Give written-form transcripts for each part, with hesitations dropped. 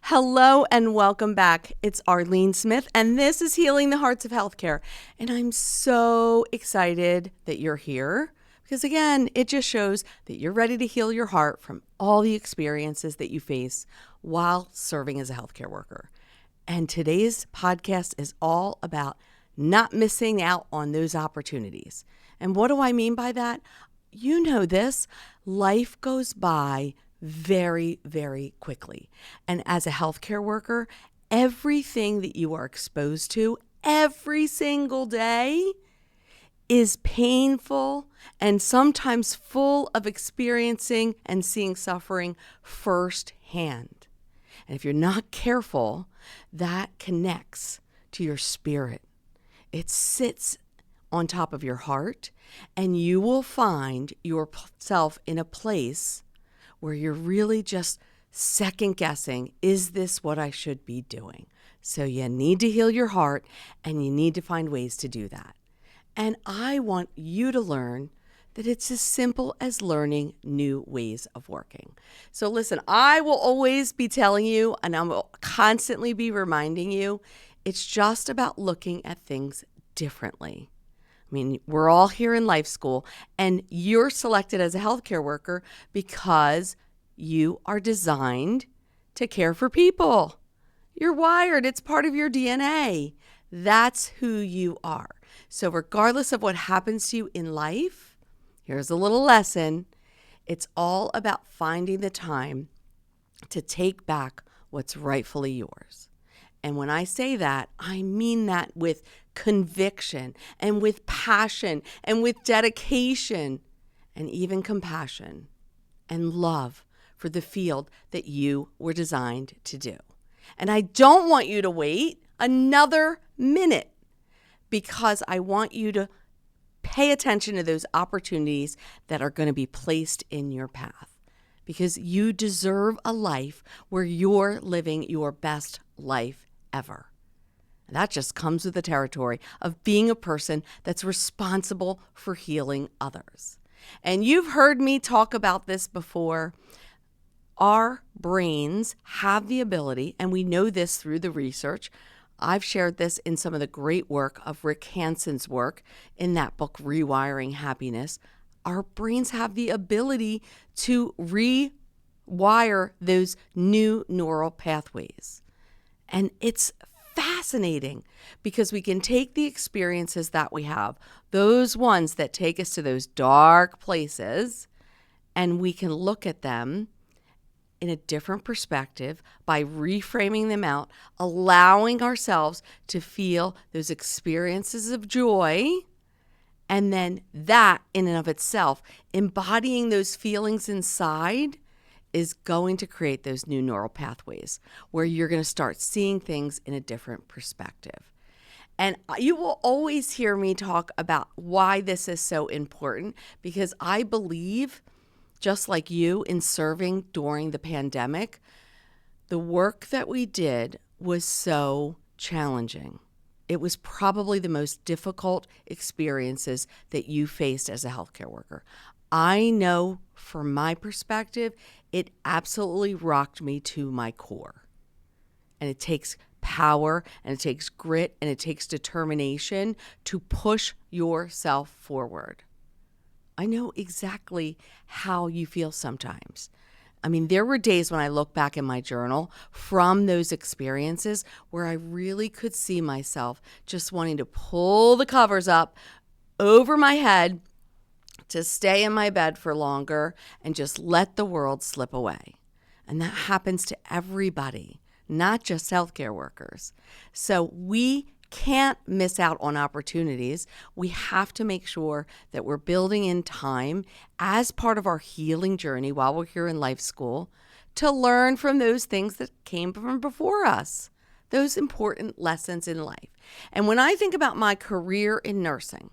Hello and welcome back. It's Arlene Smith, and this is Healing the Hearts of Healthcare. And I'm so excited that you're here because, again, it just shows that you're ready to heal your heart from all the experiences that you face while serving as a healthcare worker. And today's podcast is all about not missing out on those opportunities. And what do I mean by that? You know this, life goes by very, very quickly. And as a healthcare worker, everything that you are exposed to every single day is painful and sometimes full of experiencing and seeing suffering firsthand. And if you're not careful, that connects to your spirit. It sits on top of your heart, and you will find yourself in a place where you're really just second guessing, is this what I should be doing? So you need to heal your heart, and you need to find ways to do that. And I want you to learn that it's as simple as learning new ways of working. So listen, I will always be telling you, and I will constantly be reminding you, it's just about looking at things differently. I mean, we're all here in life school, and you're selected as a healthcare worker because you are designed to care for people. You're wired. It's part of your DNA. That's who you are. So regardless of what happens to you in life, here's a little lesson. It's all about finding the time to take back what's rightfully yours. And when I say that, I mean that with conviction and with passion and with dedication and even compassion and love for the field that you were designed to do. And I don't want you to wait another minute because I want you to pay attention to those opportunities that are going to be placed in your path, because you deserve a life where you're living your best life ever. And that just comes with the territory of being a person that's responsible for healing others. And you've heard me talk about this before. Our brains have the ability, and we know this through the research. I've shared this in some of the great work of Rick Hanson's work in that book, Rewiring Happiness. Our brains have the ability to rewire those new neural pathways. And it's fascinating because we can take the experiences that we have, those ones that take us to those dark places, and we can look at them in a different perspective by reframing them out, allowing ourselves to feel those experiences of joy, and then that in and of itself, embodying those feelings inside, is going to create those new neural pathways where you're going to start seeing things in a different perspective. And you will always hear me talk about why this is so important, because I believe, just like you in serving during the pandemic, the work that we did was so challenging. It was probably the most difficult experiences that you faced as a healthcare worker. I know from my perspective, it absolutely rocked me to my core. And it takes power, and it takes grit, and it takes determination to push yourself forward. I know exactly how you feel sometimes. I mean, there were days when I look back in my journal from those experiences where I really could see myself just wanting to pull the covers up over my head to stay in my bed for longer and just let the world slip away. And that happens to everybody, not just healthcare workers. So we can't miss out on opportunities. We have to make sure that we're building in time as part of our healing journey while we're here in life school to learn from those things that came from before us, those important lessons in life. And when I think about my career in nursing,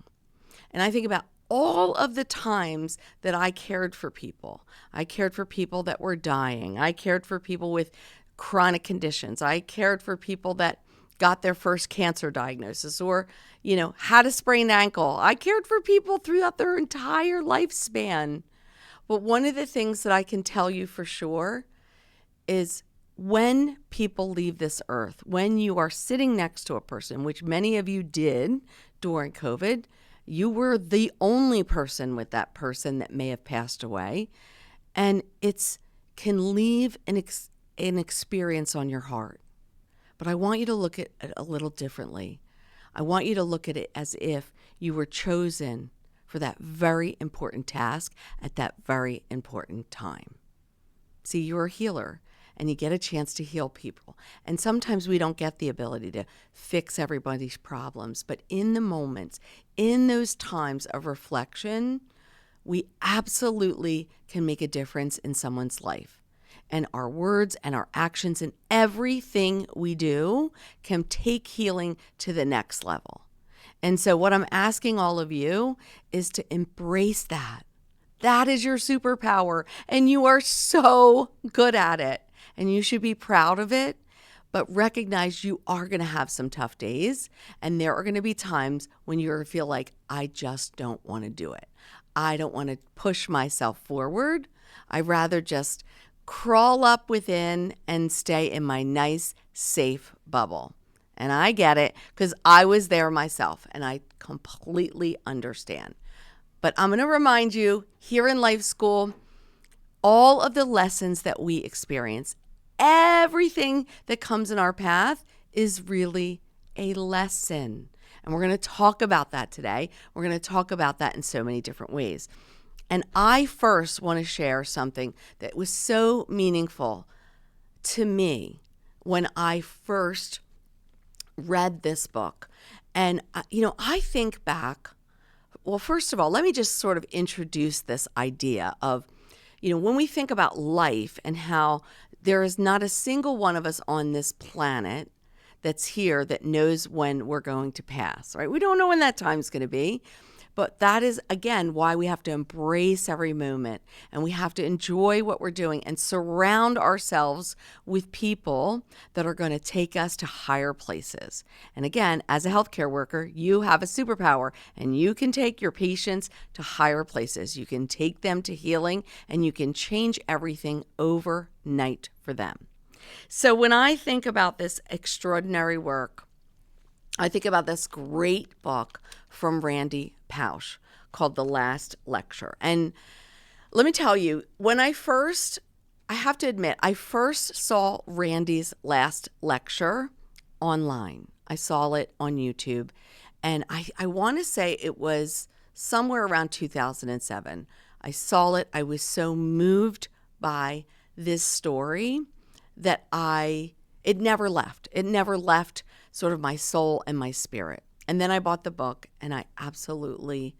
and I think about all of the times that I cared for people that were dying. I cared for people with chronic conditions. I cared for people that got their first cancer diagnosis or, had a sprained ankle. I cared for people throughout their entire lifespan. But one of the things that I can tell you for sure is when people leave this earth, when you are sitting next to a person, which many of you did during COVID, you were the only person with that person that may have passed away. And it's can leave an experience on your heart. But I want you to look at it a little differently. I want you to look at it as if you were chosen for that very important task at that very important time. See, you're a healer and you get a chance to heal people. And sometimes we don't get the ability to fix everybody's problems. But in the moments, in those times of reflection, we absolutely can make a difference in someone's life. And our words and our actions and everything we do can take healing to the next level. And so what I'm asking all of you is to embrace that. That is your superpower, and you are so good at it, and you should be proud of it. But recognize you are going to have some tough days, and there are going to be times when you feel like, I just don't want to do it. I don't want to push myself forward. I'd rather just crawl up within and stay in my nice, safe bubble. And I get it because I was there myself, and I completely understand. But I'm going to remind you, here in Life School, all of the lessons that we experience, everything that comes in our path is really a lesson. And we're going to talk about that today. We're going to talk about that in so many different ways. And I first want to share something that was so meaningful to me when I first read this book. And, I think back. Well, first of all, let me just sort of introduce this idea of, when we think about life and how there is not a single one of us on this planet that's here that knows when we're going to pass, right? We don't know when that time's going to be. But that is, again, why we have to embrace every moment and we have to enjoy what we're doing and surround ourselves with people that are going to take us to higher places. And again, as a healthcare worker, you have a superpower and you can take your patients to higher places. You can take them to healing and you can change everything overnight for them. So when I think about this extraordinary work, I think about this great book from Randy Pausch called The Last Lecture. And let me tell you, I have to admit, I first saw Randy's last lecture online. I saw it on YouTube. And I want to say it was somewhere around 2007. I saw it. I was so moved by this story that it never left. It never left sort of my soul and my spirit. And then I bought the book and I absolutely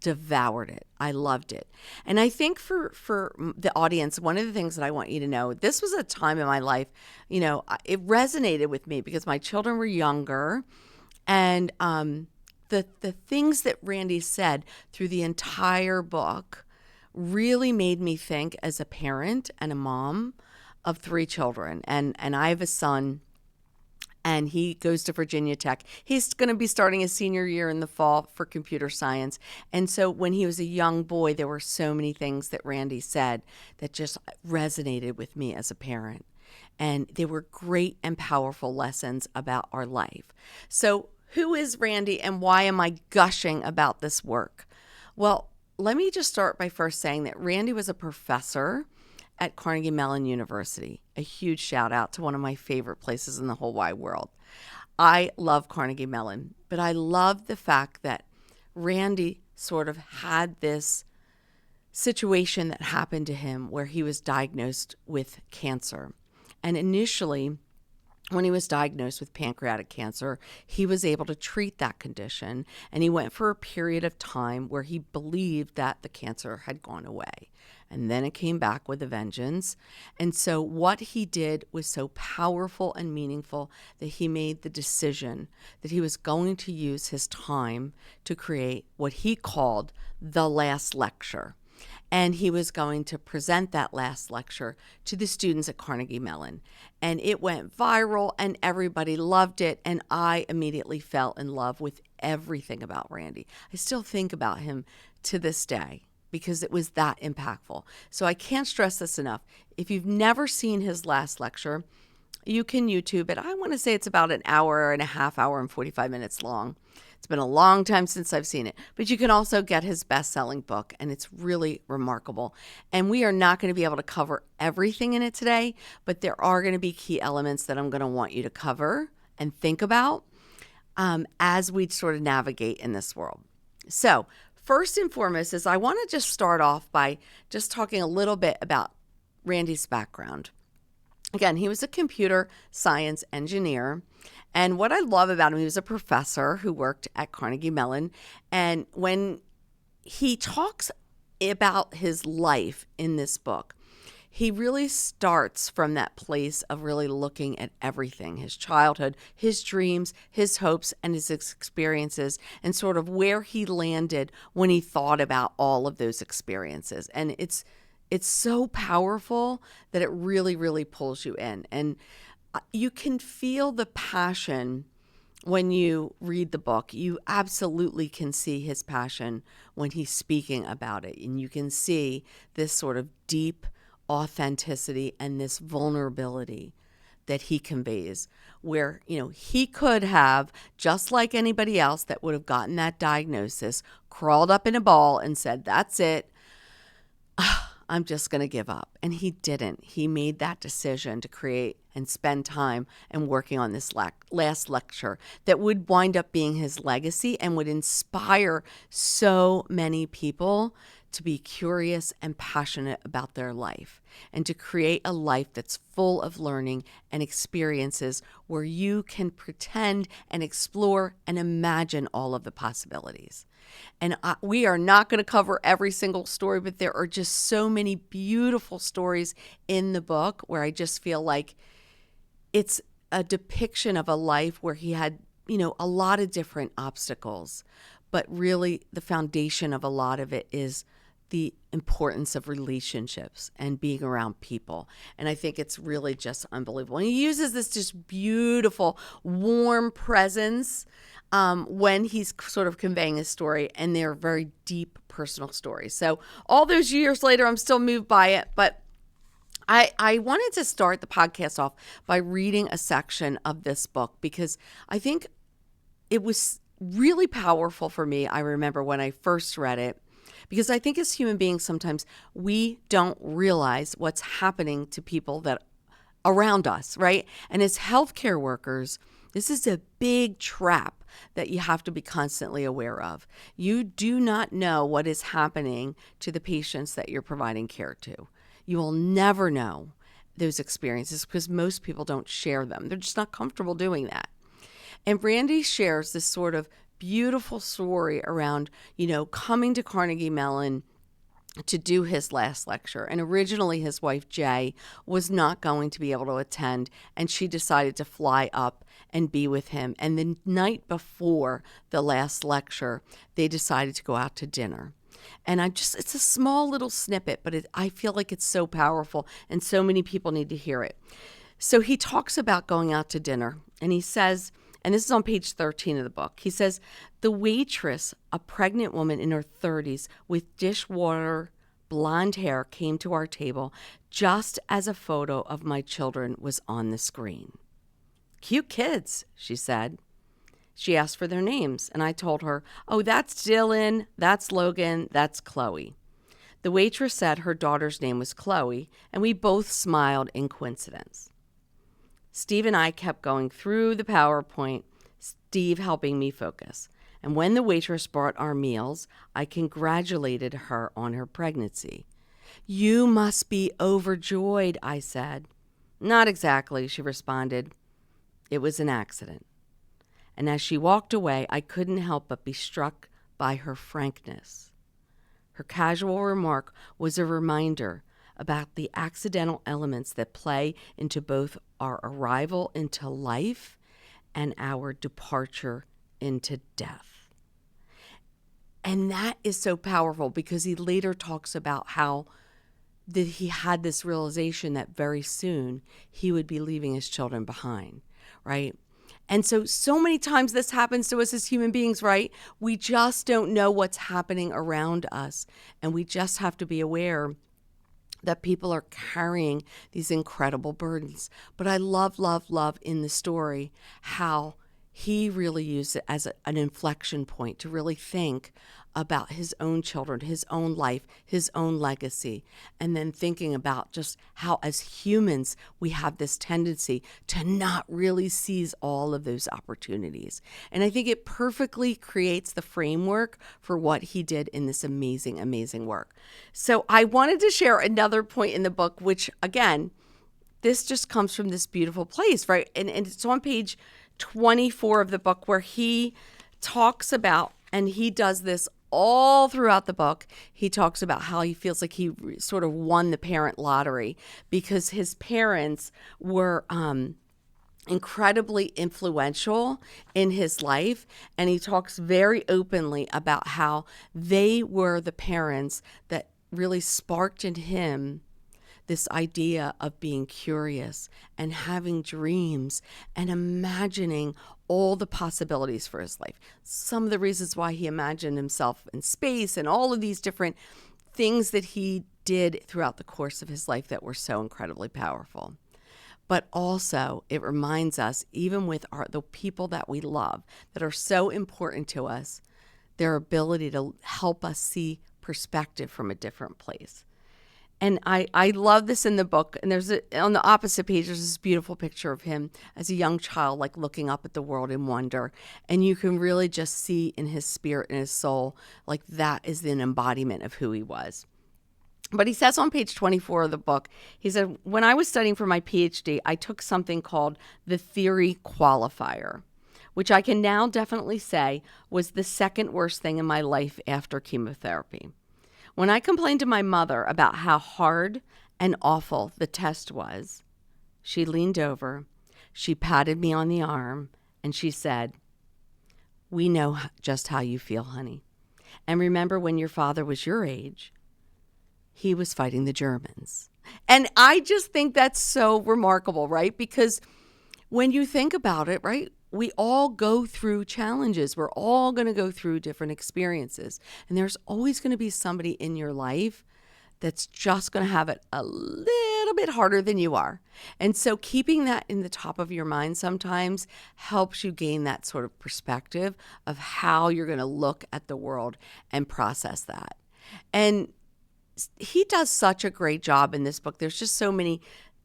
devoured it. I loved it. And I think for the audience, one of the things that I want you to know, this was a time in my life, it resonated with me because my children were younger. And the things that Randy said through the entire book really made me think as a parent and a mom of 3 children. And I have a son, and he goes to Virginia Tech. He's going to be starting his senior year in the fall for computer science. And so when he was a young boy, there were so many things that Randy said that just resonated with me as a parent. And they were great and powerful lessons about our life. So who is Randy and why am I gushing about this work? Well, let me just start by first saying that Randy was a professor at Carnegie Mellon University. A huge shout out to one of my favorite places in the whole wide world. I love Carnegie Mellon, but I love the fact that Randy sort of had this situation that happened to him where he was diagnosed with cancer. And initially, when he was diagnosed with pancreatic cancer, he was able to treat that condition, and he went for a period of time where he believed that the cancer had gone away. And then it came back with a vengeance. And so what he did was so powerful and meaningful that he made the decision that he was going to use his time to create what he called the last lecture. And he was going to present that last lecture to the students at Carnegie Mellon. And it went viral and everybody loved it. And I immediately fell in love with everything about Randy. I still think about him to this day because it was that impactful. So I can't stress this enough. If you've never seen his last lecture, you can YouTube it. I want to say it's about an hour and a half, hour and 45 minutes long. It's been a long time since I've seen it, but you can also get his best-selling book, and it's really remarkable. And we are not going to be able to cover everything in it today, but there are going to be key elements that I'm going to want you to cover and think about as we sort of navigate in this world. So first and foremost is I want to just start off by just talking a little bit about Randy's background. Again, he was a computer science engineer. And what I love about him, he was a professor who worked at Carnegie Mellon. And when he talks about his life in this book, he really starts from that place of really looking at everything, his childhood, his dreams, his hopes, and his experiences, and sort of where he landed when he thought about all of those experiences. And it's so powerful that it really, really pulls you in. And you can feel the passion when you read the book. You absolutely can see his passion when he's speaking about it. And you can see this sort of deep authenticity and this vulnerability that he conveys, where, he could have, just like anybody else that would have gotten that diagnosis, crawled up in a ball and said, "That's it. I'm just going to give up." And he didn't. He made that decision to create and spend time and working on this last lecture that would wind up being his legacy and would inspire so many people to be curious and passionate about their life and to create a life that's full of learning and experiences where you can pretend and explore and imagine all of the possibilities. And we are not going to cover every single story, but there are just so many beautiful stories in the book where I just feel like it's a depiction of a life where he had, a lot of different obstacles, but really the foundation of a lot of it is the importance of relationships and being around people. And I think it's really just unbelievable. And he uses this just beautiful, warm presence when he's sort of conveying his story, and they're very deep personal stories. So all those years later, I'm still moved by it, but I wanted to start the podcast off by reading a section of this book because I think it was really powerful for me. I remember when I first read it, because I think as human beings, sometimes we don't realize what's happening to people that around us, right? And as healthcare workers, this is a big trap that you have to be constantly aware of. You do not know what is happening to the patients that you're providing care to. You will never know those experiences because most people don't share them. They're just not comfortable doing that. And Randy shares this sort of beautiful story around, coming to Carnegie Mellon to do his last lecture. And originally his wife, Jay, was not going to be able to attend, and she decided to fly up and be with him. And the night before the last lecture, they decided to go out to dinner. And it's a small little snippet, but I feel like it's so powerful and so many people need to hear it. So he talks about going out to dinner, and he says, and this is on page 13 of the book, he says, "The waitress, a pregnant woman in her 30s with dishwater blonde hair, came to our table just as a photo of my children was on the screen. 'Cute kids,' she said. She asked for their names, and I told her, 'Oh, that's Dylan, that's Logan, that's Chloe.' The waitress said her daughter's name was Chloe, and we both smiled in coincidence. Steve and I kept going through the PowerPoint, Steve helping me focus. And when the waitress brought our meals, I congratulated her on her pregnancy. 'You must be overjoyed,' I said. 'Not exactly,' she responded. 'It was an accident.' And as she walked away, I couldn't help but be struck by her frankness. Her casual remark was a reminder about the accidental elements that play into both our arrival into life and our departure into death. And that is so powerful because he later talks about how that he had this realization that very soon he would be leaving his children behind, right? And so many times this happens to us as human beings, right? We just don't know what's happening around us. And we just have to be aware that people are carrying these incredible burdens. But I love, love, love in the story how he really used it as an inflection point to really think about his own children, his own life, his own legacy, and then thinking about just how as humans we have this tendency to not really seize all of those opportunities. And I think it perfectly creates the framework for what he did in this amazing, amazing work. So I wanted to share another point in the book, which again, this just comes from this beautiful place, right? And it's on page 24 of the book where he talks about, and he does this all throughout the book, he talks about how he feels like he sort of won the parent lottery because his parents were incredibly influential in his life. And he talks very openly about how they were the parents that really sparked in him this idea of being curious and having dreams and imagining all the possibilities for his life. Some of the reasons why he imagined himself in space and all of these different things that he did throughout the course of his life that were so incredibly powerful. But also it reminds us, even with the people that we love, that are so important to us, their ability to help us see perspective from a different place. And I love this in the book. And on the opposite page, there's this beautiful picture of him as a young child, like looking up at the world in wonder. And you can really just see in his spirit and his soul, like that is an embodiment of who he was. But he says on page 24 of the book, he said, when I was studying for my PhD, I took something called the theory qualifier, which I can now definitely say was the second worst thing in my life after chemotherapy. When I complained to my mother about how hard and awful the test was, she leaned over, she patted me on the arm, and she said, "We know just how you feel, honey. And remember when your father was your age, he was fighting the Germans." And I just think that's so remarkable, right? Because when you think about it, right, we all go through challenges. We're all going to go through different experiences. And there's always going to be somebody in your life that's just going to have it a little bit harder than you are. And so keeping that in the top of your mind sometimes helps you gain that sort of perspective of how you're going to look at the world and process that. And he does such a great job in this book. There's just so many.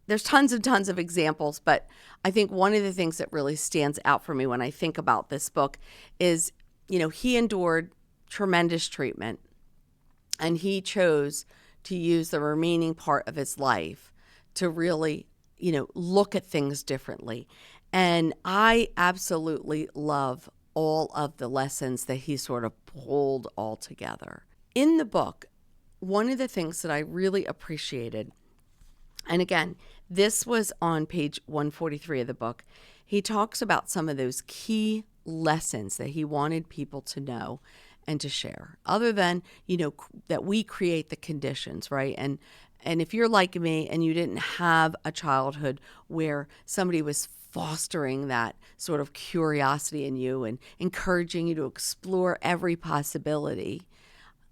There's tons and tons of examples, but I think one of the things that really stands out for me when I think about this book is, he endured tremendous treatment and he chose to use the remaining part of his life to really, look at things differently. And I absolutely love all of the lessons that he sort of pulled all together. In the book, one of the things that I really appreciated, and again, this was on page 143 of the book, he talks about some of those key lessons that he wanted people to know and to share, other than, that we create the conditions, right? And if you're like me and you didn't have a childhood where somebody was fostering that sort of curiosity in you and encouraging you to explore every possibility,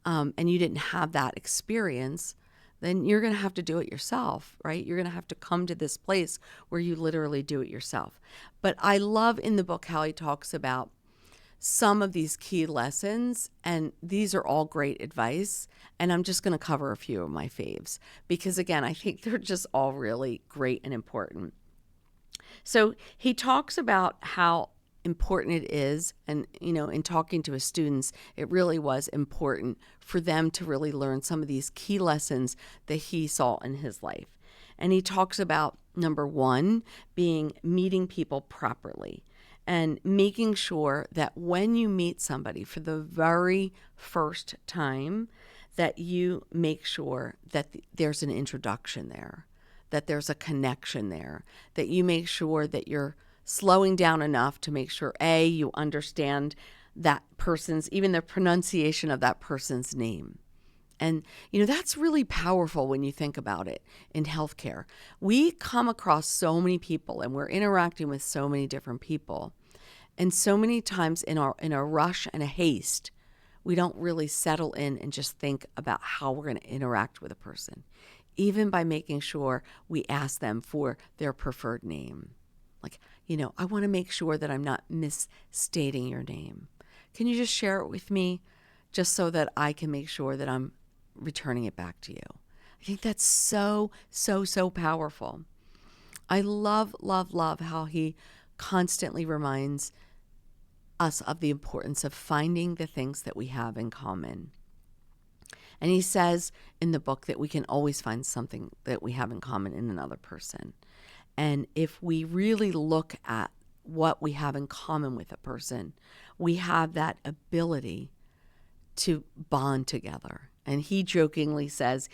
and you didn't have that experience, then you're going to have to do it yourself, right? You're going to have to come to this place where you literally do it yourself. But I love in the book how he talks about some of these key lessons, and these are all great advice. And I'm just going to cover a few of my faves because, again, I think they're just all really great and important. So he talks about how important it is, and in talking to his students, it really was important for them to really learn some of these key lessons that he saw in his life. And he talks about number one being meeting people properly and making sure that when you meet somebody for the very first time, that you make sure that there's an introduction there, that there's a connection there, that you make sure that you're slowing down enough to make sure, A, you understand that person's, even the pronunciation of that person's name. And, that's really powerful when you think about it in healthcare. We come across so many people and we're interacting with so many different people. And so many times in a rush and a haste, we don't really settle in and just think about how we're going to interact with a person, even by making sure we ask them for their preferred name. Like, I want to make sure that I'm not misstating your name. Can you just share it with me just so that I can make sure that I'm returning it back to you? I think that's so, so, so powerful. I love, love, love how he constantly reminds us of the importance of finding the things that we have in common. And he says in the book that we can always find something that we have in common in another person. And if we really look at what we have in common with a person, we have that ability to bond together. And he jokingly says,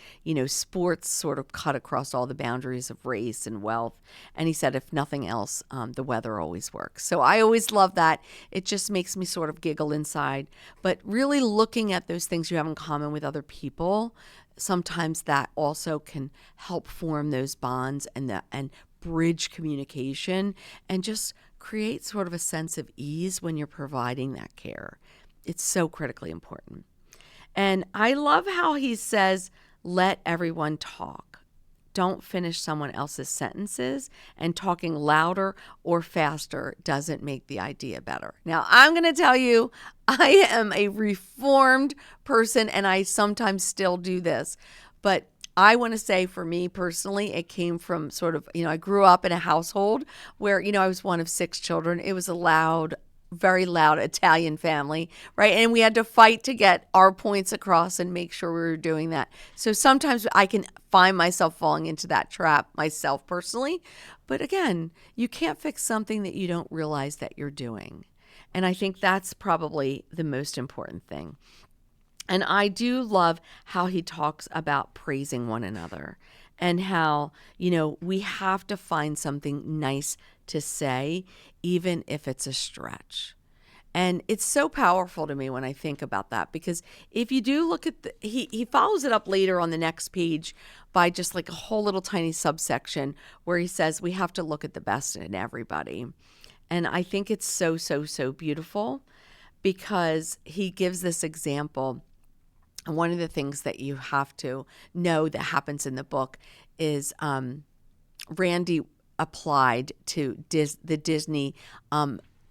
sports sort of cut across all the boundaries of race and wealth. And he said, if nothing else, the weather always works. So I always love that. It just makes me sort of giggle inside. But really looking at those things you have in common with other people, sometimes that also can help form those bonds and bridge communication and just create sort of a sense of ease when you're providing that care. It's so critically important. And I love how he says, let everyone talk. Don't finish someone else's sentences, and talking louder or faster doesn't make the idea better. Now, I'm going to tell you, I am a reformed person and I sometimes still do this. But I want to say for me personally, it came from sort of, I grew up in a household where, I was one of 6 children. It was a very loud Italian family, right? And we had to fight to get our points across and make sure we were doing that. So sometimes I can find myself falling into that trap myself personally. But again, you can't fix something that you don't realize that you're doing. And I think that's probably the most important thing. And I do love how he talks about praising one another and how, we have to find something nice to say, even if it's a stretch. And it's so powerful to me when I think about that, because if you do look at he follows it up later on the next page by just like a whole little tiny subsection where he says we have to look at the best in everybody. And I think it's so, so, so beautiful because he gives this example. And one of the things that you have to know that happens in the book is Randy applied to the Disney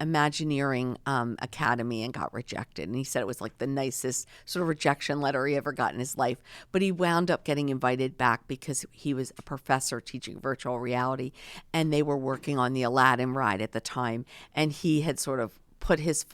Imagineering Academy and got rejected. And he said it was like the nicest sort of rejection letter he ever got in his life. But he wound up getting invited back because he was a professor teaching virtual reality, and they were working on the Aladdin ride at the time. And he had sort of put his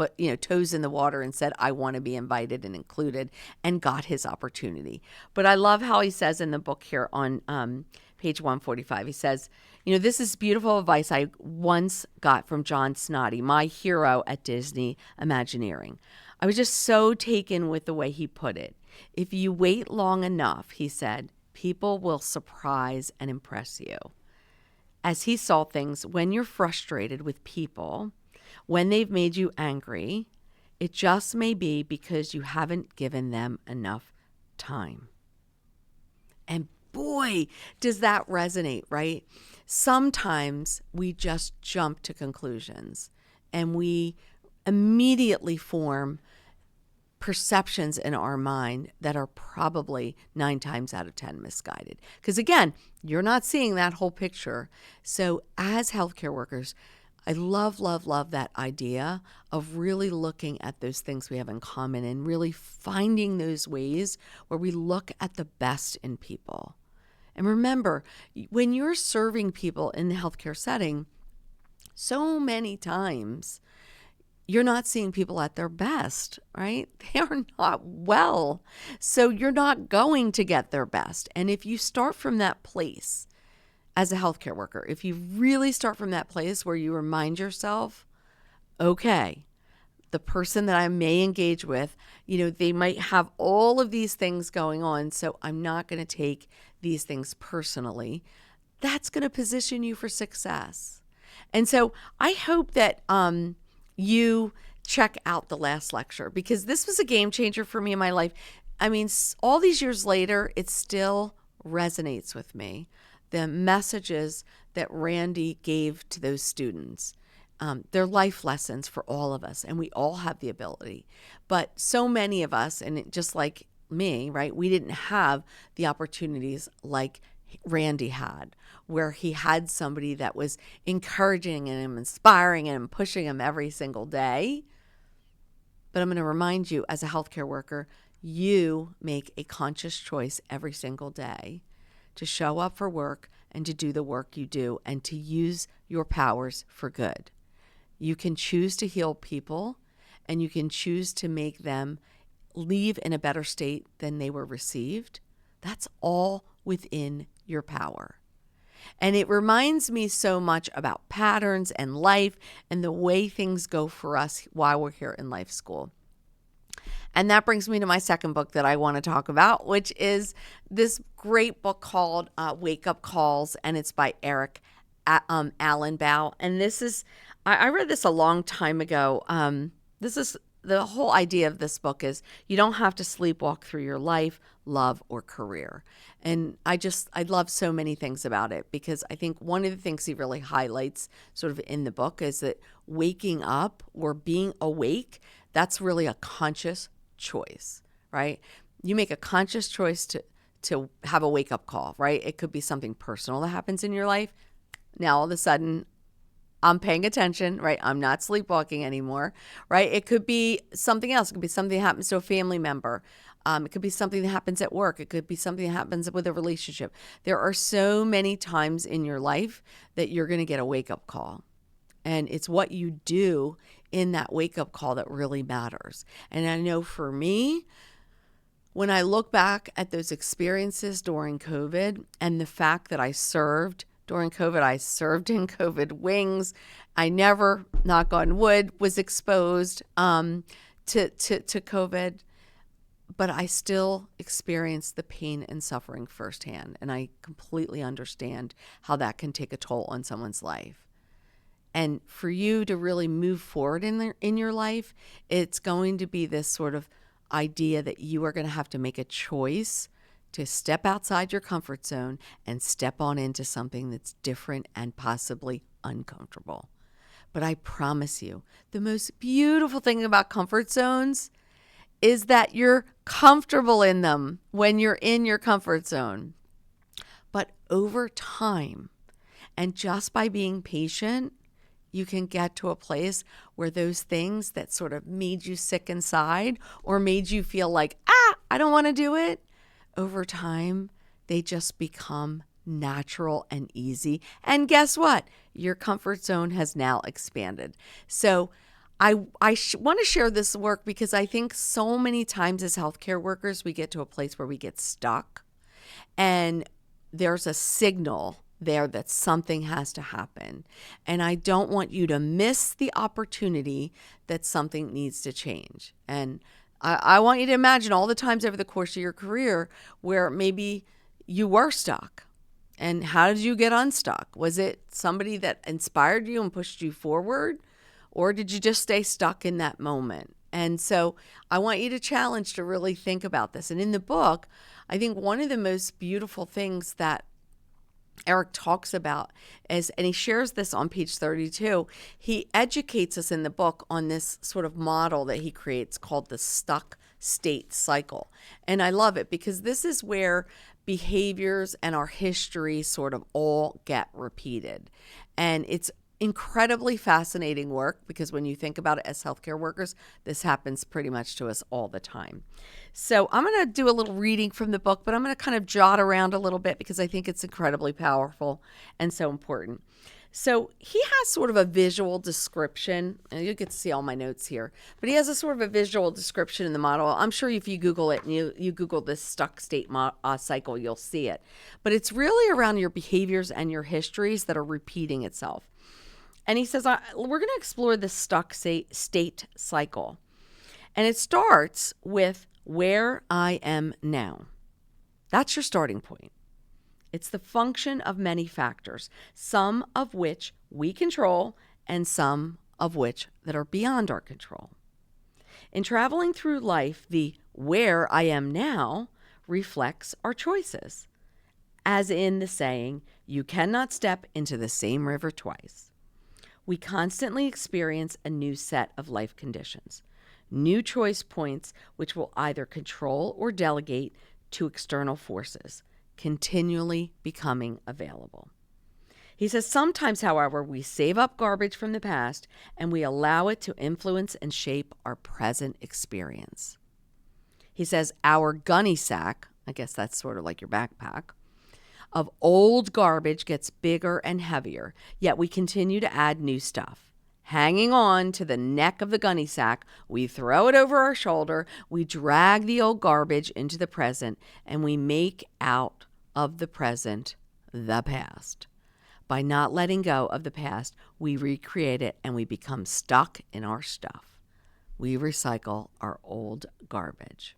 toes in the water and said, I want to be invited and included, and got his opportunity. But I love how he says in the book here on page 145, he says, this is beautiful advice I once got from John Snoddy, my hero at Disney Imagineering. I was just so taken with the way he put it. If you wait long enough, he said, people will surprise and impress you. As he saw things, when you're frustrated with people, when they've made you angry, it just may be because you haven't given them enough time. And boy, does that resonate, right? Sometimes we just jump to conclusions and we immediately form perceptions in our mind that are probably 9 times out of 10 misguided. Because again, you're not seeing that whole picture. So as healthcare workers, I love, love, love that idea of really looking at those things we have in common and really finding those ways where we look at the best in people. And remember, when you're serving people in the healthcare setting, so many times you're not seeing people at their best, right? They are not well. So you're not going to get their best. And if you start from that place, as a healthcare worker, if you really start from that place where you remind yourself, okay, the person that I may engage with, they might have all of these things going on, so I'm not going to take these things personally. That's going to position you for success. And so I hope that you check out the last lecture, because this was a game changer for me in my life. I mean, all these years later, it still resonates with me. The messages that Randy gave to those students. they're life lessons for all of us, and we all have the ability. But so many of us, just like me, right, we didn't have the opportunities like Randy had, where he had somebody that was encouraging him, inspiring him, pushing him every single day. But I'm going to remind you, as a healthcare worker, you make a conscious choice every single day to show up for work and to do the work you do and to use your powers for good. You can choose to heal people, and you can choose to make them leave in a better state than they were received. That's all within your power. And it reminds me so much about patterns and life and the way things go for us while we're here in life school. And that brings me to my second book that I want to talk about, which is this great book called Wake Up Calls, and it's by Eric Allenbaugh. And this is, I read this a long time ago. This is the whole idea of this book is you don't have to sleepwalk through your life, love, or career. And I love so many things about it, because I think one of the things he really highlights sort of in the book is that waking up or being awake, that's really a conscious choice, right? You make a conscious choice to have a wake up call, right? It could be something personal that happens in your life. Now all of a sudden, I'm paying attention, right? I'm not sleepwalking anymore, right? It could be something else. It could be something that happens to a family member. It could be something that happens at work. It could be something that happens with a relationship. There are so many times in your life that you're going to get a wake-up call. And it's what you do in that wake-up call that really matters. And I know for me, when I look back at those experiences during COVID and the fact that I served during COVID, I served in COVID wings. I never, knock on wood, was exposed to COVID, but I still experienced the pain and suffering firsthand. And I completely understand how that can take a toll on someone's life. And for you to really move forward in your life, it's going to be this sort of idea that you are going to have to make a choice to step outside your comfort zone and step on into something that's different and possibly uncomfortable. But I promise you, the most beautiful thing about comfort zones is that you're comfortable in them when you're in your comfort zone. But over time, and just by being patient, you can get to a place where those things that sort of made you sick inside or made you feel like, I don't want to do it, over time, they just become natural and easy. And guess what? Your comfort zone has now expanded. So I want to share this work because I think so many times as healthcare workers, we get to a place where we get stuck and there's a signal there that something has to happen. And I don't want you to miss the opportunity that something needs to change. And I want you to imagine all the times over the course of your career where maybe you were stuck. And how did you get unstuck? Was it somebody that inspired you and pushed you forward? Or did you just stay stuck in that moment? And so I want you to challenge to really think about this. And in the book, I think one of the most beautiful things that Eric talks about is, and he shares this on page 32, he educates us in the book on this sort of model that he creates called the stuck state cycle. And I love it because this is where behaviors and our history sort of all get repeated. And it's incredibly fascinating work because when you think about it as healthcare workers, this happens pretty much to us all the time. So I'm going to do a little reading from the book, but I'm going to kind of jot around a little bit because I think it's incredibly powerful and so important. So he has sort of a visual description, and you get to see all my notes here, but he has a sort of a visual description in the model. I'm sure if you Google it and you Google this stuck state cycle, you'll see it. But it's really around your behaviors and your histories that are repeating itself. And he says, we're going to explore the stuck state cycle. And it starts with where I am now. That's your starting point. It's the function of many factors, some of which we control and some of which that are beyond our control. In traveling through life, the where I am now reflects our choices. As in the saying, you cannot step into the same river twice. We constantly experience a new set of life conditions, new choice points which will either control or delegate to external forces, continually becoming available. He says sometimes, however, we save up garbage from the past and we allow it to influence and shape our present experience. He says our gunny sack, I guess that's sort of like your backpack, of old garbage gets bigger and heavier, yet we continue to add new stuff. Hanging on to the neck of the gunny sack, we throw it over our shoulder, we drag the old garbage into the present, and we make out of the present the past. By not letting go of the past, we recreate it and we become stuck in our stuff. We recycle our old garbage.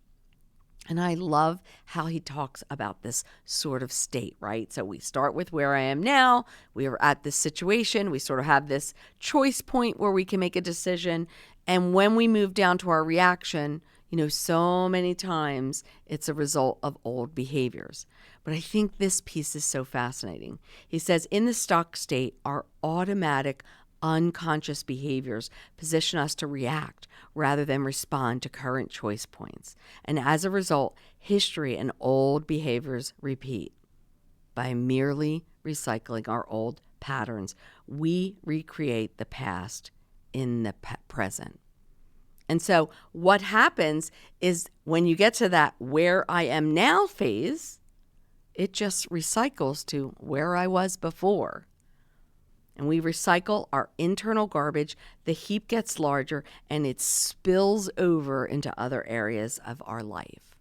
And I love how he talks about this sort of state, right? So we start with where I am now. We are at this situation. We sort of have this choice point where we can make a decision. And when we move down to our reaction, so many times it's a result of old behaviors. But I think this piece is so fascinating. He says, in the stuck state, our automatic unconscious behaviors position us to react rather than respond to current choice points. And as a result, history and old behaviors repeat. By merely recycling our old patterns, we recreate the past in the present. And so what happens is when you get to that where I am now phase, it just recycles to where I was before. And we recycle our internal garbage, the heap gets larger, and it spills over into other areas of our life.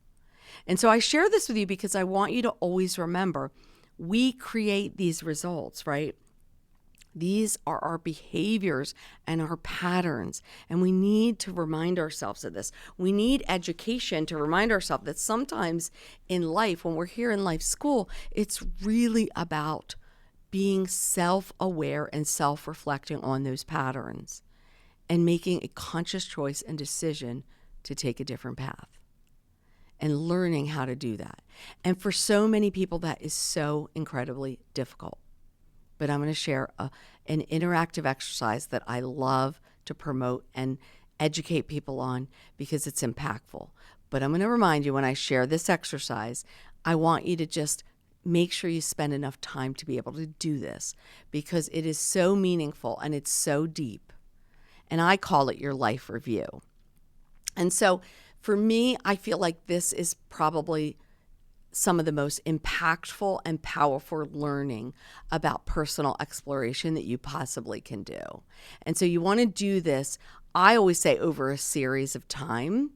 And so I share this with you because I want you to always remember, we create these results, right? These are our behaviors and our patterns, and we need to remind ourselves of this. We need education to remind ourselves that sometimes in life, when we're here in life school, it's really about being self-aware and self-reflecting on those patterns and making a conscious choice and decision to take a different path and learning how to do that. And for so many people, that is so incredibly difficult. But I'm going to share an interactive exercise that I love to promote and educate people on because it's impactful. But I'm going to remind you, when I share this exercise, I want you to just make sure you spend enough time to be able to do this because it is so meaningful and it's so deep. And I call it your life review. And so for me, I feel like this is probably some of the most impactful and powerful learning about personal exploration that you possibly can do. And so you want to do this, I always say, over a series of time.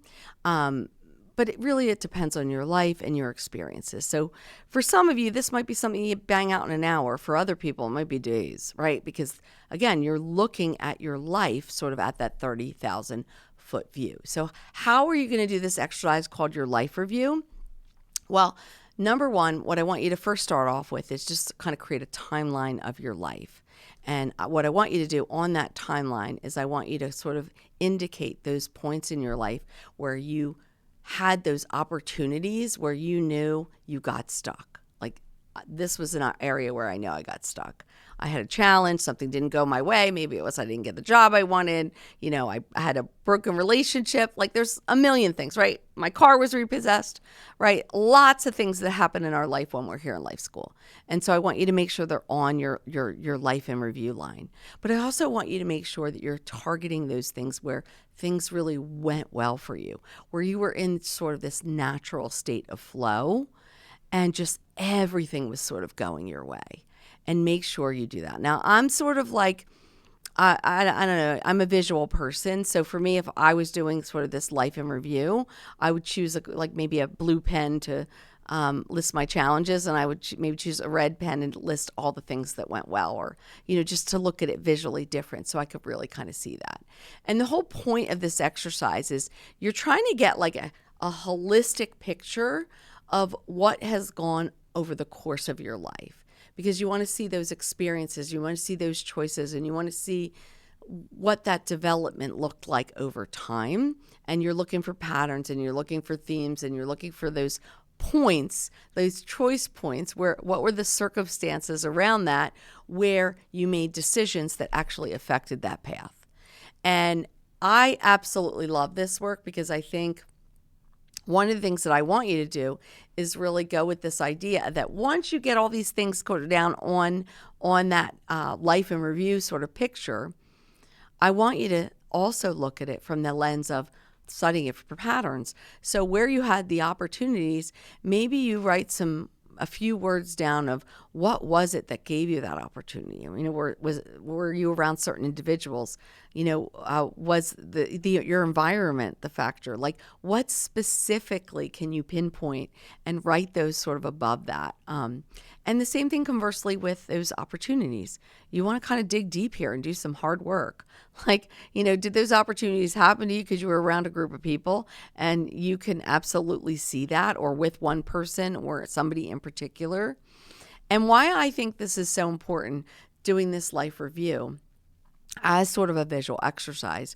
But it depends on your life and your experiences. So for some of you, this might be something you bang out in an hour. For other people, it might be days, right? Because again, you're looking at your life sort of at that 30,000 foot view. So how are you going to do this exercise called your life review? Well, number one, what I want you to first start off with is just kind of create a timeline of your life. And what I want you to do on that timeline is I want you to sort of indicate those points in your life where you had those opportunities where you knew you got stuck. Like this was an area where I know I got stuck. I had a challenge, something didn't go my way. Maybe it was I didn't get the job I wanted. I had a broken relationship. Like there's a million things, right? My car was repossessed, right? Lots of things that happen in our life when we're here in life school. And so I want you to make sure they're on your life in review line. But I also want you to make sure that you're targeting those things where things really went well for you, where you were in sort of this natural state of flow and just everything was sort of going your way. And make sure you do that. Now, I'm sort of like, I don't know, I'm a visual person. So for me, if I was doing sort of this life in review, I would choose maybe a blue pen to list my challenges, and I would maybe choose a red pen and list all the things that went well, or, just to look at it visually different so I could really kind of see that. And the whole point of this exercise is you're trying to get like a holistic picture of what has gone over the course of your life. Because you want to see those experiences, you want to see those choices, and you want to see what that development looked like over time. And you're looking for patterns, and you're looking for themes, and you're looking for those points, those choice points, where what were the circumstances around that where you made decisions that actually affected that path. And I absolutely love this work because I think one of the things that I want you to do is really go with this idea that once you get all these things down on that life in review sort of picture, I want you to also look at it from the lens of studying it for patterns. So where you had the opportunities, maybe you write a few words down of what was it that gave you that opportunity. You know, were you around certain individuals? You know, was your environment the factor? Like, what specifically can you pinpoint and write those sort of above that? And the same thing conversely with those opportunities. You want to kind of dig deep here and do some hard work. Like, you know, did those opportunities happen to you because you were around a group of people and you can absolutely see that, or with one person or somebody in particular? And why I think this is so important, doing this life review as sort of a visual exercise,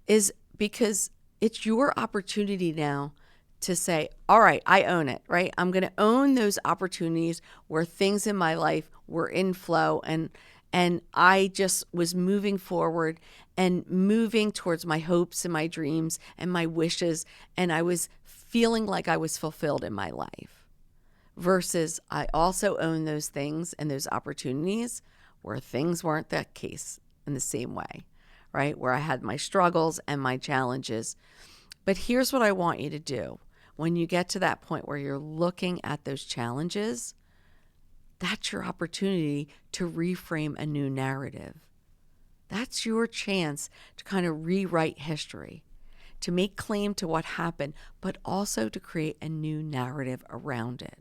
is because it's your opportunity now to say, all right, I own it, right? I'm going to own those opportunities where things in my life were in flow and I just was moving forward and moving towards my hopes and my dreams and my wishes, and I was feeling like I was fulfilled in my life. Versus I also own those things and those opportunities where things weren't that case in the same way, right? Where I had my struggles and my challenges. But here's what I want you to do. When you get to that point where you're looking at those challenges, that's your opportunity to reframe a new narrative. That's your chance to kind of rewrite history, to make claim to what happened, but also to create a new narrative around it.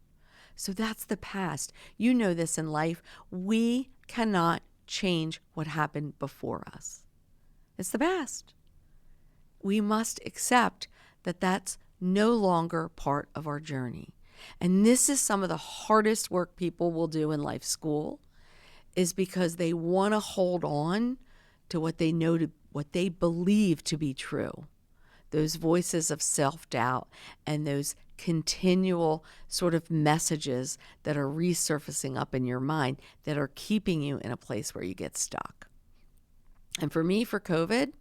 So that's the past. You know this in life. We cannot change what happened before us. It's the past. We must accept that that's no longer part of our journey. And this is some of the hardest work people will do in life school, is because they want to hold on to what they know, to what they believe to be true. Those voices of self-doubt and those continual sort of messages that are resurfacing up in your mind that are keeping you in a place where you get stuck. And for me, for COVID,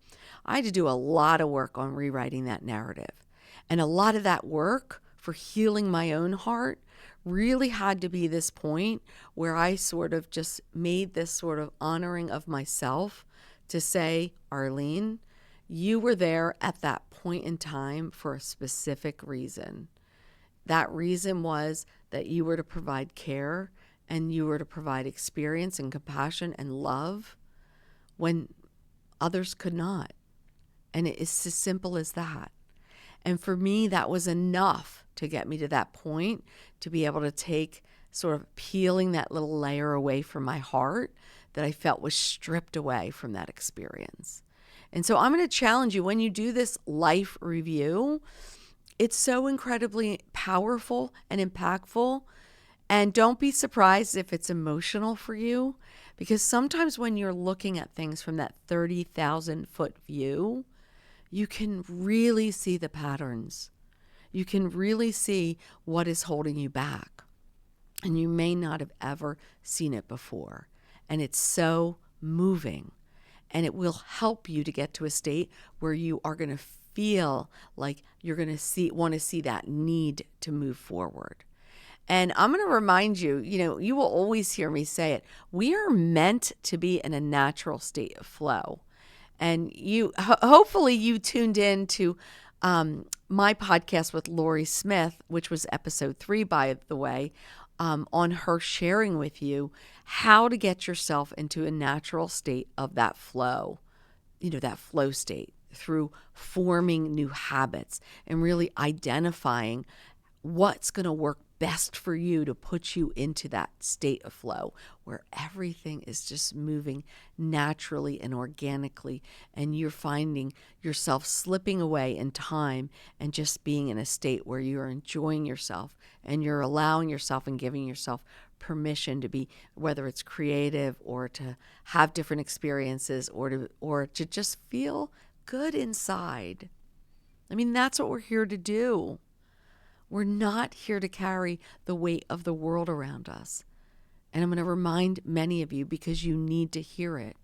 I had to do a lot of work on rewriting that narrative. And a lot of that work for healing my own heart really had to be this point where I sort of just made this sort of honoring of myself to say, Arlene, you were there at that point in time for a specific reason. That reason was that you were to provide care and you were to provide experience and compassion and love when others could not. And it's as simple as that. And for me, that was enough to get me to that point, to be able to take sort of peeling that little layer away from my heart that I felt was stripped away from that experience. And so I'm going to challenge you, when you do this life review, it's so incredibly powerful and impactful. And don't be surprised if it's emotional for you, because sometimes when you're looking at things from that 30,000 foot view, you can really see the patterns. You can really see what is holding you back. And you may not have ever seen it before. And it's so moving. And it will help you to get to a state where you are going to feel like you're going to want to see that need to move forward. And I'm going to remind you, you will always hear me say it. We are meant to be in a natural state of flow. And hopefully you tuned in to my podcast with Lori Smith, which was episode 3, by the way, on her sharing with you how to get yourself into a natural state of that flow, that flow state, through forming new habits and really identifying what's going to work best for you to put you into that state of flow where everything is just moving naturally and organically, and you're finding yourself slipping away in time and just being in a state where you're enjoying yourself and you're allowing yourself and giving yourself permission to be, whether it's creative or to have different experiences or to just feel good inside. I mean, that's what we're here to do. We're not here to carry the weight of the world around us. And I'm going to remind many of you because you need to hear it.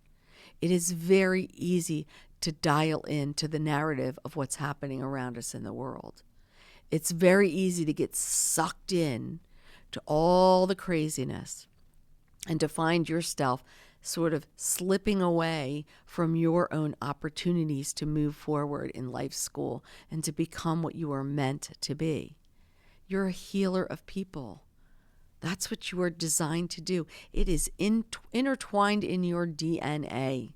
It is very easy to dial into the narrative of what's happening around us in the world. It's very easy to get sucked in to all the craziness and to find yourself sort of slipping away from your own opportunities to move forward in life school and to become what you are meant to be. You're a healer of people. That's what you are designed to do. It is intertwined in your DNA.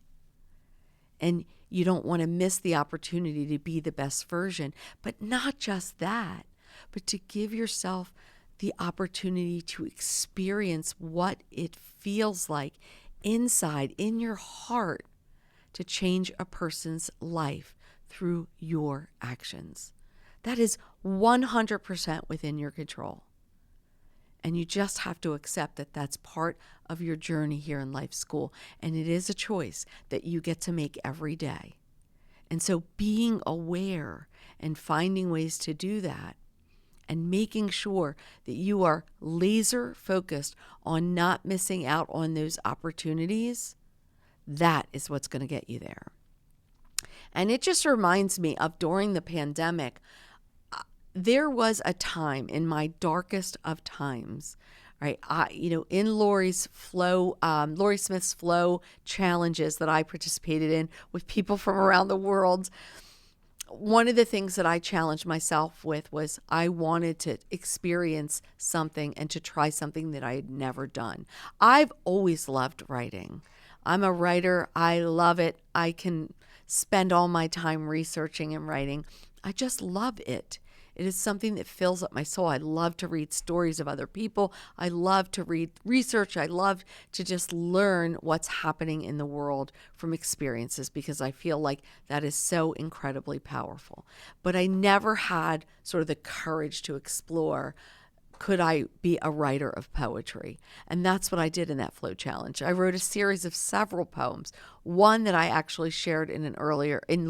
And you don't want to miss the opportunity to be the best version. But not just that, but to give yourself the opportunity to experience what it feels like inside, in your heart, to change a person's life through your actions. That is 100% within your control. And you just have to accept that that's part of your journey here in life school. And it is a choice that you get to make every day. And so being aware and finding ways to do that and making sure that you are laser focused on not missing out on those opportunities, that is what's going to get you there. And it just reminds me of during the pandemic, there was a time in my darkest of times, right? In Lori Smith's flow challenges that I participated in with people from around the world, one of the things that I challenged myself with was I wanted to experience something and to try something that I had never done. I've always loved writing. I'm a writer. I love it. I can spend all my time researching and writing. I just love it. It is something that fills up my soul. I love to read stories of other people. I love to read research. I love to just learn what's happening in the world from experiences because I feel like that is so incredibly powerful. But I never had sort of the courage to explore, could I be a writer of poetry? And that's what I did in that flow challenge. I wrote a series of several poems. One that I actually shared in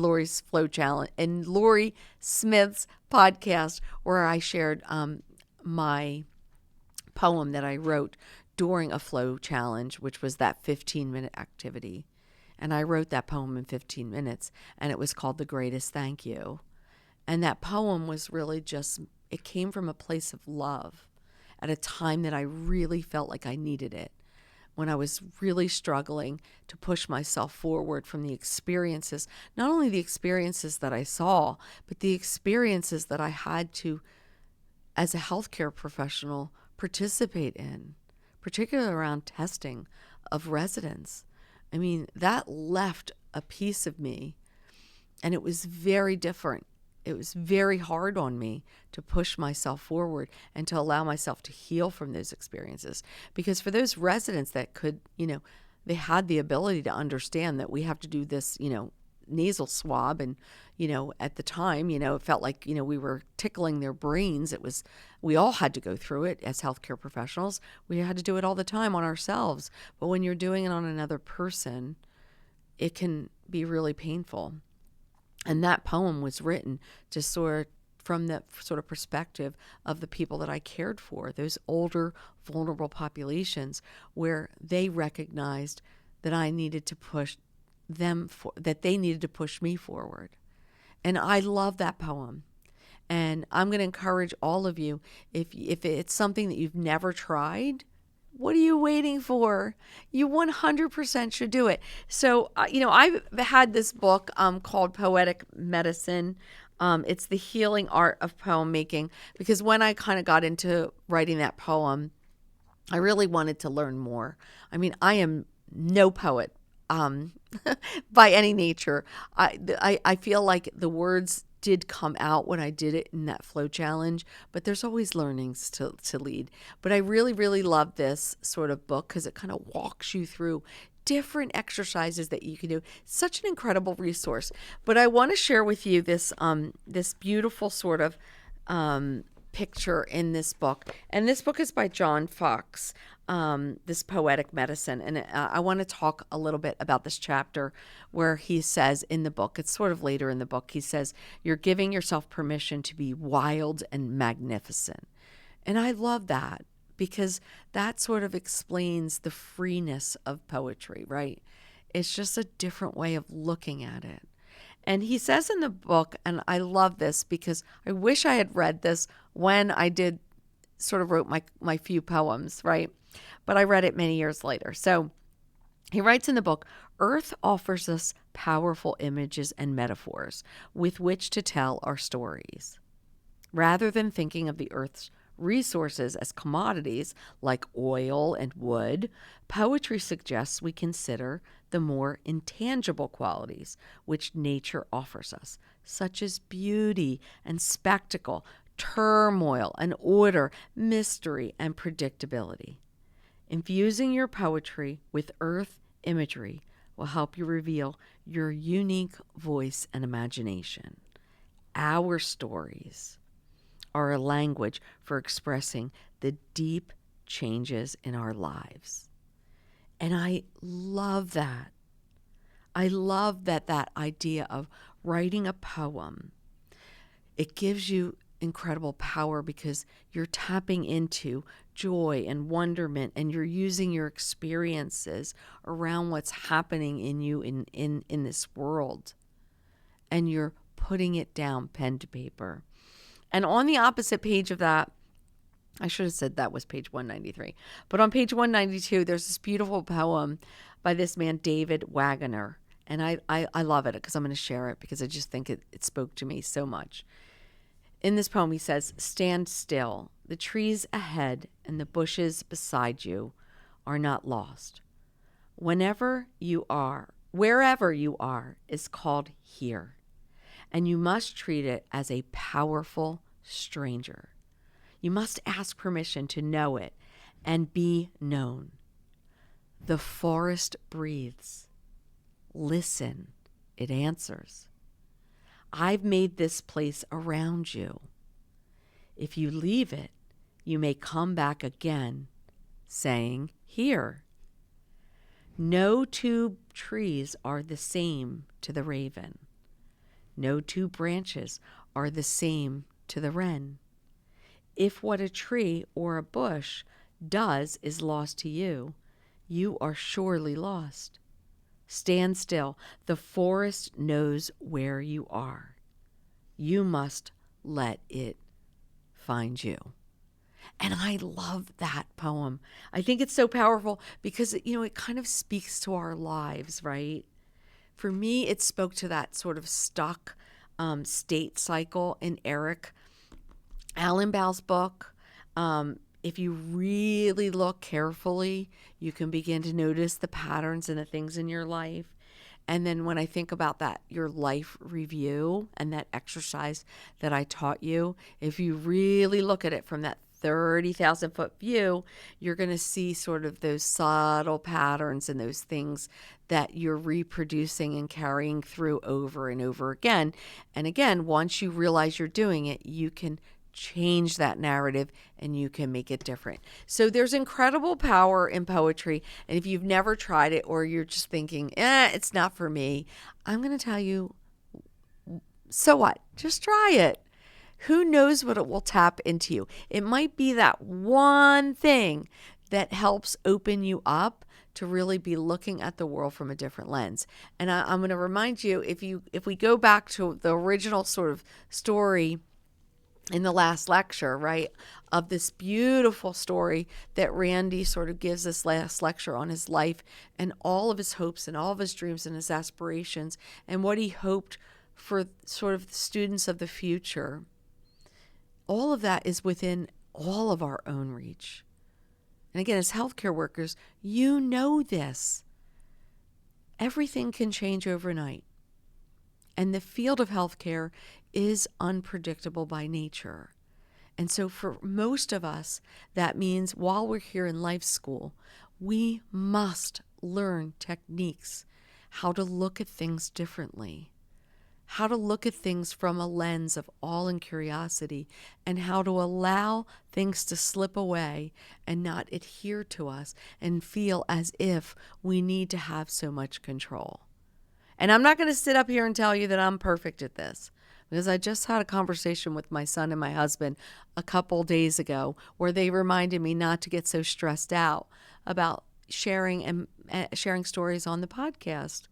Lori's flow challenge, in Lori Smith's podcast, where I shared my poem that I wrote during a flow challenge, which was that 15-minute activity. And I wrote that poem in 15 minutes, and it was called The Greatest Thank You. And that poem was really just, it came from a place of love at a time that I really felt like I needed it, when I was really struggling to push myself forward from the experiences, not only the experiences that I saw, but the experiences that I had to, as a healthcare professional, participate in, particularly around testing of residents. I mean, that left a piece of me, and it was very different. It was very hard on me to push myself forward and to allow myself to heal from those experiences. Because for those residents that could, they had the ability to understand that we have to do this, nasal swab. And, at the time, it felt like, we were tickling their brains. We all had to go through it as healthcare professionals. We had to do it all the time on ourselves. But when you're doing it on another person, it can be really painful. And that poem was written just sort of from the sort of perspective of the people that I cared for, those older, vulnerable populations, where they recognized that I needed to push them, that they needed to push me forward. And I love that poem. And I'm going to encourage all of you, if it's something that you've never tried, what are you waiting for? You 100% should do it. So, I've had this book called Poetic Medicine. It's the healing art of poem making, because when I kind of got into writing that poem, I really wanted to learn more. I mean, I am no poet by any nature. I feel like the words did come out when I did it in that flow challenge, but there's always learnings to lead. But I really, really love this sort of book because it kind of walks you through different exercises that you can do. It's such an incredible resource. But I want to share with you this beautiful sort of picture in this book. And this book is by John Fox, this Poetic Medicine. And I want to talk a little bit about this chapter where he says in the book, it's sort of later in the book, he says, you're giving yourself permission to be wild and magnificent. And I love that because that sort of explains the freeness of poetry, right? It's just a different way of looking at it. And he says in the book, and I love this because I wish I had read this when I did sort of wrote my few poems, right? But I read it many years later. So he writes in the book, Earth offers us powerful images and metaphors with which to tell our stories. Rather than thinking of the Earth's resources as commodities like oil and wood, poetry suggests we consider the more intangible qualities which nature offers us, such as beauty and spectacle, turmoil and order, mystery and predictability. Infusing your poetry with earth imagery will help you reveal your unique voice and imagination. Our stories are a language for expressing the deep changes in our lives. And I love that. I love that idea of writing a poem. It gives you incredible power because you're tapping into joy and wonderment, and you're using your experiences around what's happening in you in this world. And you're putting it down pen to paper. And on the opposite page of that, I should have said that was page 193. But on page 192, there's this beautiful poem by this man, David Wagoner. And I love it because I'm going to share it because I just think it spoke to me so much. In this poem, he says, stand still. The trees ahead and the bushes beside you are not lost. Wherever you are is called here. And you must treat it as a powerful stranger. You must ask permission to know it and be known. The forest breathes. Listen, it answers. I've made this place around you. If you leave it, you may come back again, saying, here. No two trees are the same to the raven. No two branches are the same to the wren. If what a tree or a bush does is lost to you, you are surely lost. Stand still. The forest knows where you are. You must let it find you. And I love that poem. I think it's so powerful because, it kind of speaks to our lives, right? For me, it spoke to that sort of stuck state cycle in Eric Allenbaugh's book. If you really look carefully, you can begin to notice the patterns and the things in your life. And then when I think about that, your life review and that exercise that I taught you, if you really look at it from that 30,000 foot view, you're going to see sort of those subtle patterns and those things that you're reproducing and carrying through over and over again. And again, once you realize you're doing it, you can change that narrative and you can make it different. So there's incredible power in poetry. And if you've never tried it or you're just thinking, it's not for me, I'm going to tell you, so what? Just try it. Who knows what it will tap into you? It might be that one thing that helps open you up to really be looking at the world from a different lens. And I'm going to remind you, if we go back to the original sort of story in the last lecture, right, of this beautiful story that Randy sort of gives this last lecture on his life and all of his hopes and all of his dreams and his aspirations and what he hoped for sort of the students of the future. All of that is within all of our own reach. And again, as healthcare workers, you know this. Everything can change overnight. And the field of healthcare is unpredictable by nature. And so for most of us, that means while we're here in life school, we must learn techniques, how to look at things differently, how to look at things from a lens of awe and curiosity, and how to allow things to slip away and not adhere to us and feel as if we need to have so much control. And I'm not going to sit up here and tell you that I'm perfect at this, because I just had a conversation with my son and my husband a couple days ago where they reminded me not to get so stressed out about sharing stories on the podcast,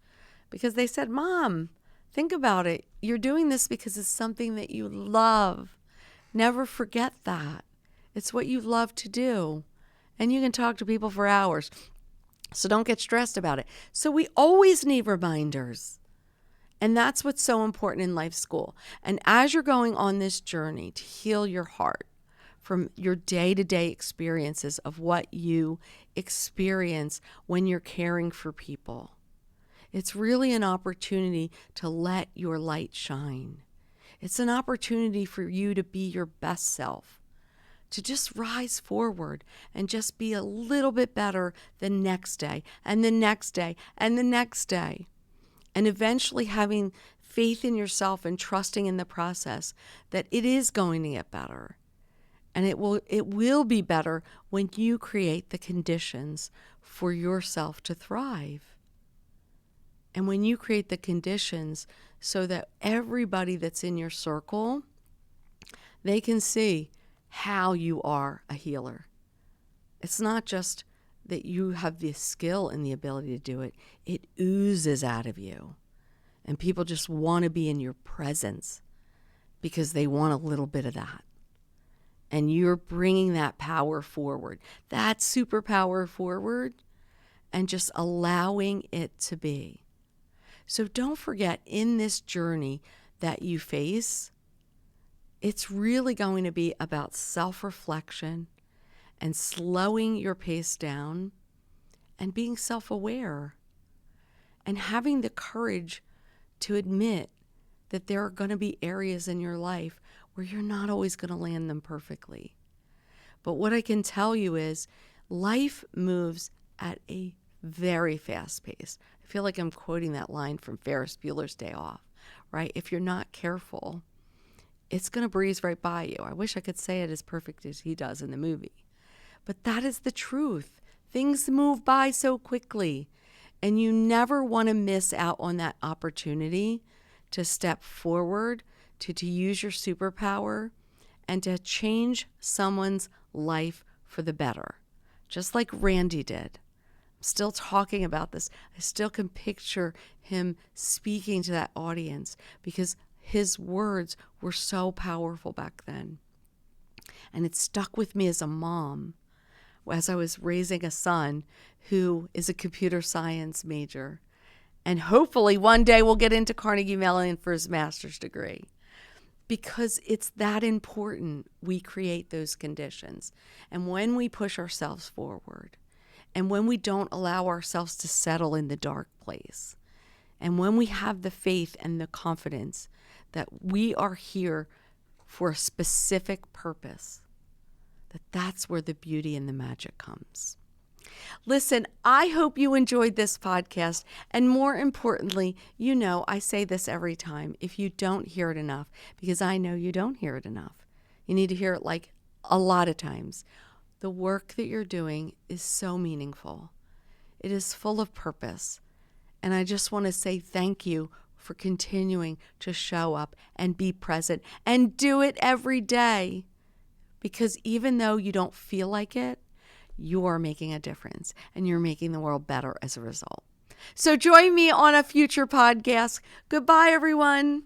because they said, "Mom, think about it. You're doing this because it's something that you love. Never forget that. It's what you love to do. And you can talk to people for hours. So don't get stressed about it." So we always need reminders. And that's what's so important in life school. And as you're going on this journey to heal your heart from your day-to-day experiences of what you experience when you're caring for people, it's really an opportunity to let your light shine. It's an opportunity for you to be your best self, to just rise forward and just be a little bit better the next day and the next day and the next day. And eventually having faith in yourself and trusting in the process that it is going to get better. And it will be better when you create the conditions for yourself to thrive. And when you create the conditions so that everybody that's in your circle, they can see how you are a healer. It's not just that you have the skill and the ability to do it. It oozes out of you. And people just want to be in your presence because they want a little bit of that. And you're bringing that power forward, that superpower forward, and just allowing it to be. So don't forget, in this journey that you face, it's really going to be about self-reflection and slowing your pace down and being self-aware and having the courage to admit that there are going to be areas in your life where you're not always going to land them perfectly. But what I can tell you is life moves at a very fast pace. I feel like I'm quoting that line from Ferris Bueller's Day Off, right? If you're not careful, it's going to breeze right by you. I wish I could say it as perfect as he does in the movie. But that is the truth. Things move by so quickly, and you never want to miss out on that opportunity to step forward, to use your superpower, and to change someone's life for the better, just like Randy did. I'm still talking about this. I still can picture him speaking to that audience because his words were so powerful back then. And it stuck with me as a mom, as I was raising a son who is a computer science major. And hopefully one day we'll get into Carnegie Mellon for his master's degree. Because it's that important we create those conditions. And when we push ourselves forward, and when we don't allow ourselves to settle in the dark place, and when we have the faith and the confidence that we are here for a specific purpose, that's where the beauty and the magic comes. Listen, I hope you enjoyed this podcast. And more importantly, you know, I say this every time, if you don't hear it enough, because I know you don't hear it enough. You need to hear it like a lot of times. The work that you're doing is so meaningful. It is full of purpose. And I just want to say thank you for continuing to show up and be present and do it every day. Because even though you don't feel like it, you're making a difference and you're making the world better as a result. So join me on a future podcast. Goodbye, everyone.